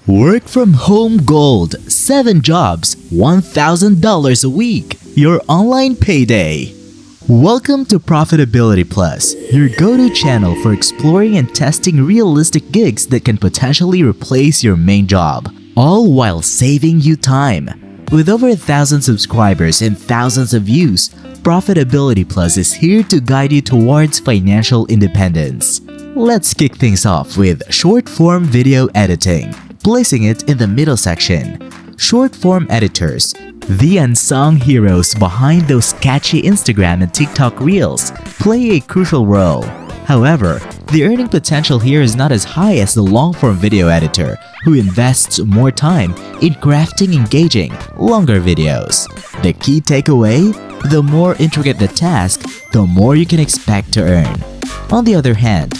Work from home gold, 7 jobs, $1,000 a week. Your online payday. Welcome to Profitability Plus, your go-to channel for exploring and testing realistic gigs that can potentially replace your main job, all while saving you time. With over 1,000 subscribers and thousands of views, Profitability Plus is here to guide you towards financial independence. Let's kick things off with short-form video editing, placing it in the middle section. Short-form editors, the unsung heroes behind those catchy Instagram and TikTok reels, play a crucial role. However, the earning potential here is not as high as the long-form video editor, who invests more time in crafting engaging, longer videos. The key takeaway? The more intricate the task, the more you can expect to earn. On the other hand,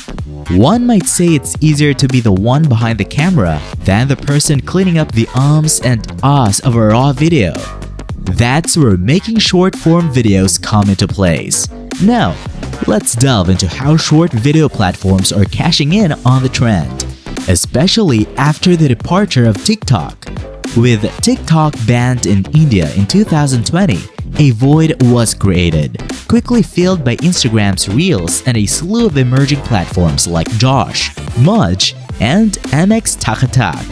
one might say it's easier to be the one behind the camera than the person cleaning up the ums and ahs of a raw video. That's where making short-form videos come into place. Now, let's delve into how short video platforms are cashing in on the trend, especially after the departure of TikTok. With TikTok banned in India in 2020, a void was created, quickly filled by Instagram's Reels and a slew of emerging platforms like Josh, Mudge, and MX Takatak.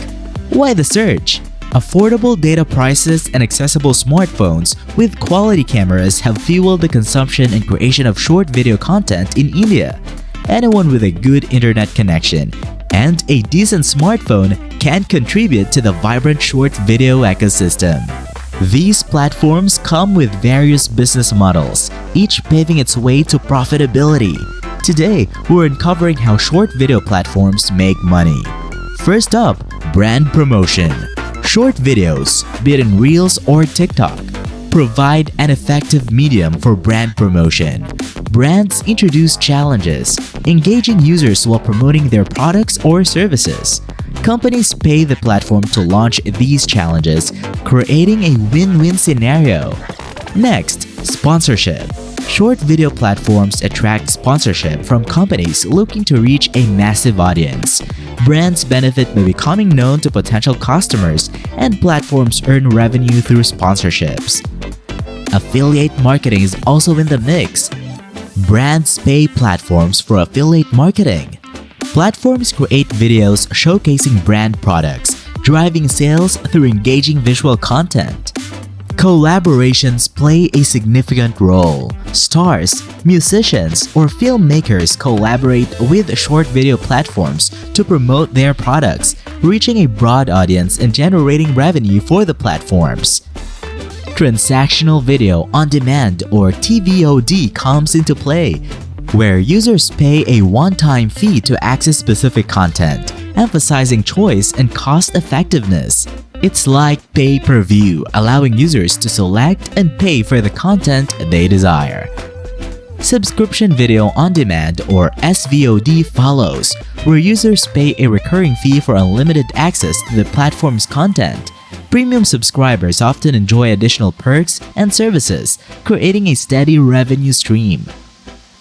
Why the surge? Affordable data prices and accessible smartphones with quality cameras have fueled the consumption and creation of short video content in India. Anyone with a good internet connection and a decent smartphone can contribute to the vibrant short video ecosystem. These platforms come with various business models, each paving its way to profitability. Today, we're uncovering how short video platforms make money. First up, brand promotion. Short videos, be it in Reels or TikTok, provide an effective medium for brand promotion. Brands introduce challenges, engaging users while promoting their products or services. Companies pay the platform to launch these challenges, creating a win-win scenario. Next, sponsorship. Short video platforms attract sponsorship from companies looking to reach a massive audience. Brands benefit by becoming known to potential customers, and platforms earn revenue through sponsorships. Affiliate marketing is also in the mix. Brands pay platforms for affiliate marketing. Platforms create videos showcasing brand products, driving sales through engaging visual content. Collaborations play a significant role. Stars, musicians, or filmmakers collaborate with short video platforms to promote their products, reaching a broad audience and generating revenue for the platforms. Transactional video on demand or TVOD comes into play, where users pay a one-time fee to access specific content, emphasizing choice and cost-effectiveness. It's like pay-per-view, allowing users to select and pay for the content they desire. Subscription video on demand or SVOD follows, where users pay a recurring fee for unlimited access to the platform's content. Premium subscribers often enjoy additional perks and services, creating a steady revenue stream.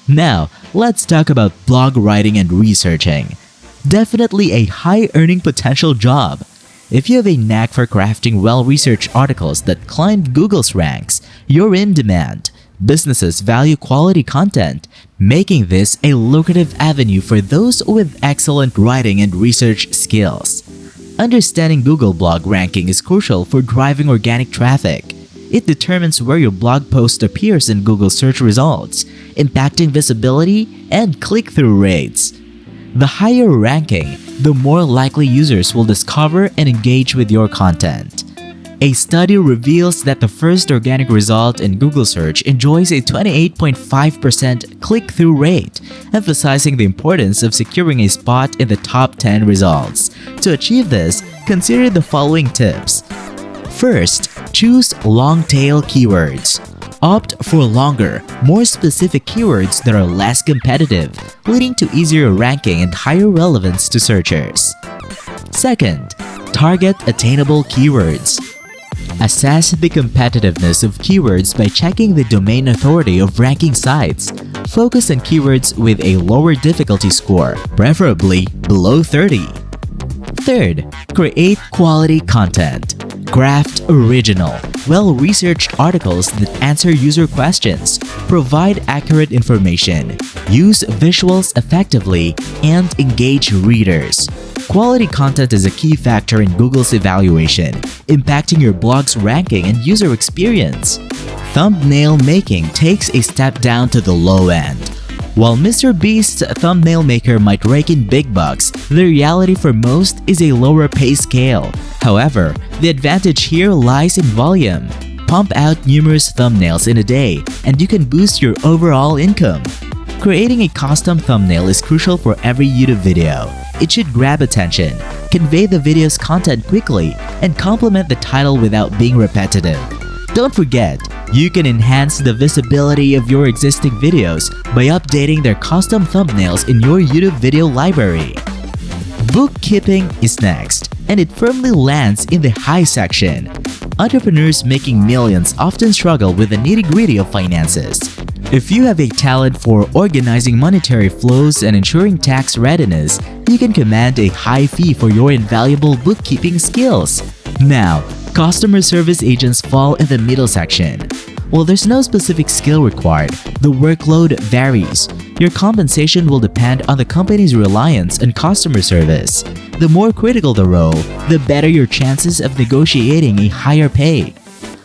Now, let's talk about blog writing and researching. Definitely a high earning potential job. If you have a knack for crafting well-researched articles that climbed Google's ranks, you're in demand. Businesses value quality content, making this a lucrative avenue for those with excellent writing and research skills. Understanding Google blog ranking is crucial for driving organic traffic. It determines where your blog post appears in Google search results, impacting visibility and click-through rates. The higher ranking, the more likely users will discover and engage with your content. A study reveals that the first organic result in Google search enjoys a 28.5% click-through rate, emphasizing the importance of securing a spot in the top 10 results. To achieve this, consider the following tips. First, choose long-tail keywords. Opt for longer, more specific keywords that are less competitive, leading to easier ranking and higher relevance to searchers. Second, target attainable keywords. Assess the competitiveness of keywords by checking the domain authority of ranking sites. Focus on keywords with a lower difficulty score, preferably below 30. Third, create quality content. Craft original, well-researched articles that answer user questions, provide accurate information, use visuals effectively, and engage readers. Quality content is a key factor in Google's evaluation, impacting your blog's ranking and user experience. Thumbnail making takes a step down to the low end. While Mr. Beast's thumbnail maker might rake in big bucks, the reality for most is a lower pay scale. However, the advantage here lies in volume. Pump out numerous thumbnails in a day, and you can boost your overall income. Creating a custom thumbnail is crucial for every YouTube video. It should grab attention, convey the video's content quickly, and complement the title without being repetitive. Don't forget, you can enhance the visibility of your existing videos by updating their custom thumbnails in your YouTube video library. Bookkeeping is next, and it firmly lands in the high section. Entrepreneurs making millions often struggle with the nitty-gritty of finances. If you have a talent for organizing monetary flows and ensuring tax readiness, you can command a high fee for your invaluable bookkeeping skills. Now, customer service agents fall in the middle section. While there's no specific skill required, the workload varies. Your compensation will depend on the company's reliance on customer service. The more critical the role, the better your chances of negotiating a higher pay.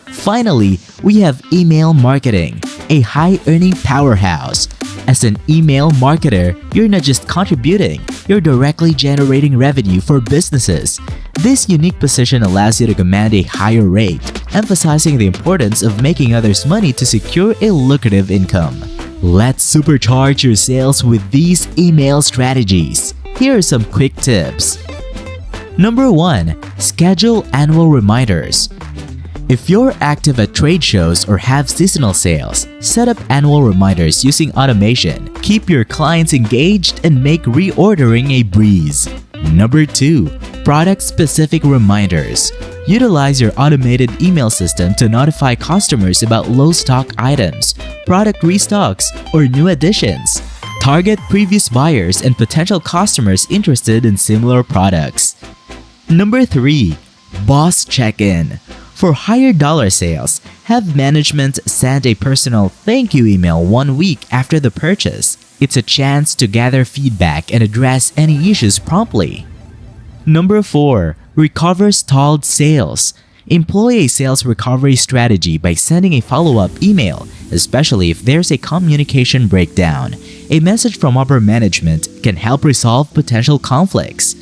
Finally, we have email marketing, a high-earning powerhouse. As an email marketer, you're not just contributing, you're directly generating revenue for businesses. This unique position allows you to command a higher rate, emphasizing the importance of making others money to secure a lucrative income. Let's supercharge your sales with these email strategies. Here are some quick tips. Number 1. Schedule annual reminders. If you're active at trade shows or have seasonal sales, set up annual reminders using automation. Keep your clients engaged and make reordering a breeze. Number 2. Product-specific reminders. Utilize your automated email system to notify customers about low-stock items, product restocks, or new additions. Target previous buyers and potential customers interested in similar products. Number 3. Boss check-in. For higher dollar sales, have management send a personal thank you email 1 week after the purchase. It's a chance to gather feedback and address any issues promptly. Number 4. Recover stalled sales. Employ a sales recovery strategy by sending a follow-up email, especially if there's a communication breakdown. A message from upper management can help resolve potential conflicts.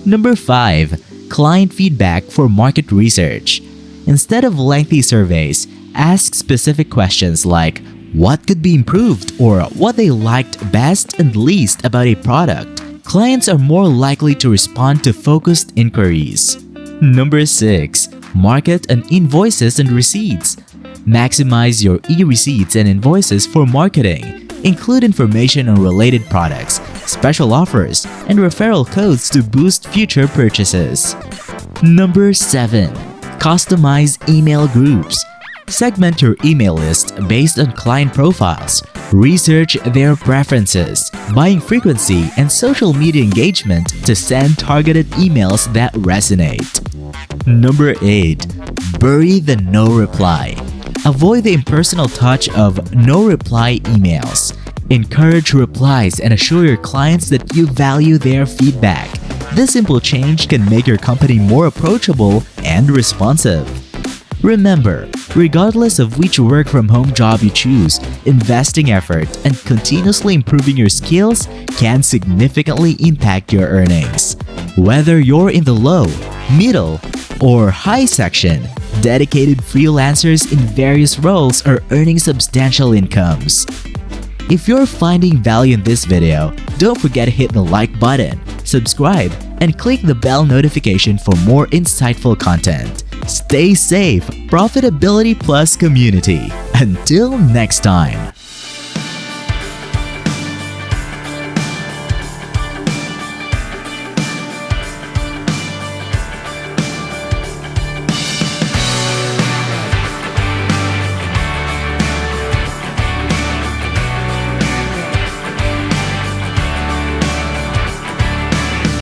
Number 5. Client feedback for market research. Instead of lengthy surveys, ask specific questions like what could be improved or what they liked best and least about a product. Clients are more likely to respond to focused inquiries. Number 6. Market and invoices and receipts. Maximize your e-receipts and invoices for marketing. Include information on related products, special offers, and referral codes to boost future purchases. Number 7. Customize email groups. Segment your email list based on client profiles. Research their preferences, buying frequency, and social media engagement to send targeted emails that resonate. Number 8. Bury the no reply. Avoid the impersonal touch of no reply emails. Encourage replies and assure your clients that you value their feedback. This simple change can make your company more approachable and responsive. Remember, regardless of which work-from-home job you choose, investing effort and continuously improving your skills can significantly impact your earnings. Whether you're in the low, middle, or high section, dedicated freelancers in various roles are earning substantial incomes. If you're finding value in this video, don't forget to hit the like button, subscribe, and click the bell notification for more insightful content. Stay safe, Profitability Plus community. Until next time.